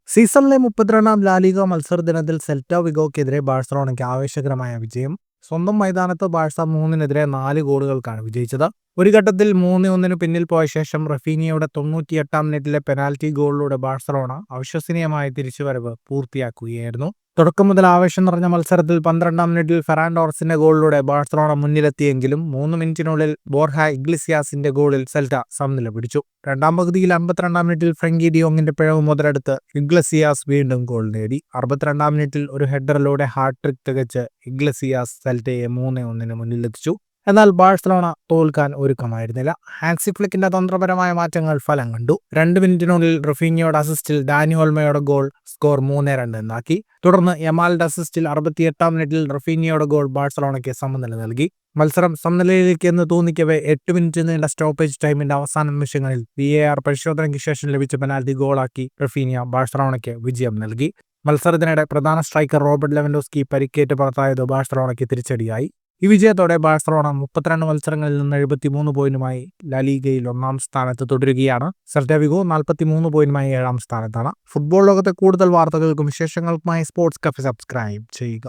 സീസണിലെ 32-ാം La Liga മത്സരദിനത്തിൽ Celta വിഗോയ്ക്കെതിരെ ബാഴ്സലോണയ്ക്ക് ആവേശകരമായ വിജയം. സ്വന്തം മൈതാനത്ത് ബാഴ്സ 3-നെതിരെ 4 ഗോളുകൾക്കാണ് വിജയിച്ചത്. ഒരു ഘട്ടത്തിൽ 3-1 പിന്നിൽ പോയ ശേഷം റഫീനിയയുടെ 98-ാം മിനിറ്റിലെ പെനാൽറ്റി ഗോളിലൂടെ ബാഴ്സലോണ അവിശ്വസനീയമായ തിരിച്ചുവരവ് പൂർത്തിയാക്കുകയായിരുന്നു. തുടക്കം മുതൽ ആവേശം നിറഞ്ഞ മത്സരത്തിൽ 12-ാം മിനിറ്റിൽ ഫെറാൻ ടോറസിന്റെ ഗോളിലൂടെ ബാഴ്സലോണ മുന്നിലെത്തിയെങ്കിലും 3 മിനിറ്റിനുള്ളിൽ ബോർഹ ഇഗ്ലിസിയാസിന്റെ ഗോളിൽ സെൽറ്റ സമനില പിടിച്ചു. രണ്ടാം പകുതിയിൽ 52-ാം മിനിറ്റിൽ ഫ്രങ്കി ഡിയോങ്ങിന്റെ പിഴവ് മുതലെടുത്ത് ഇഗ്ലസിയാസ് വീണ്ടും ഗോൾ നേടി. 62-ാം മിനിറ്റിൽ ഒരു ഹെഡറിലൂടെ ഹാട്രിക് തികച്ച് ഇഗ്ലസിയാസ് സെൽറ്റയെ 3-1 മുന്നിലെത്തിച്ചു. എന്നാൽ ബാഴ്സലോണ തോൽക്കാൻ ഒരുക്കമായിരുന്നില്ല. ഹാൻസി ഫ്ലിക്കിന്റെ തന്ത്രപരമായ മാറ്റങ്ങൾ ഫലം കണ്ടു. 2 മിനിറ്റിനുള്ളിൽ റഫീനിയയുടെ അസിസ്റ്റിൽ ഡാനി ഓൾമോയുടെ ഗോൾ സ്കോർ 3-2 എന്നാക്കി. തുടർന്ന് യമാലിന്റെ അസിസ്റ്റിൽ 68-ാം മിനിറ്റിൽ റഫീനിയയുടെ ഗോൾ ബാഴ്സലോണയ്ക്ക് സമനില നൽകി. മത്സരം സമനിലയിലേക്ക് എന്ന് തോന്നിക്കവേ 8 മിനിറ്റ് നീണ്ട സ്റ്റോപ്പേജ് ടൈമിന്റെ അവസാന നിമിഷങ്ങളിൽ VAR പരിശോധനയ്ക്ക് ശേഷം ലഭിച്ച പെനാൽറ്റി ഗോളാക്കി റഫീനിയ ബാഴ്സലോണയ്ക്ക് വിജയം നൽകി. മത്സരത്തിനിടെ പ്രധാന സ്ട്രൈക്കർ റോബർട്ട് ലെവൻഡോസ്കി പരിക്കേറ്റ് പുറത്തായത് ബാഴ്സലോണയ്ക്ക് തിരിച്ചടിയായി. ഈ വിജയത്തോടെ ബാഴ്സലോണ 32 മത്സരങ്ങളിൽ നിന്ന് 73 പോയിന്റുമായി ലാലിഗയിൽ 1-ാം സ്ഥാനത്ത് തുടരുകയാണ്. സെൽറ്റ വിഗോ 43 പോയിന്റുമായി 7-ാം സ്ഥാനത്താണ്. ഫുട്ബോൾ ലോകത്തെ കൂടുതൽ വാർത്തകൾക്കും വിശേഷങ്ങൾക്കുമായി സ്പോർട്സ് കഫേ സബ്സ്ക്രൈബ് ചെയ്യുക.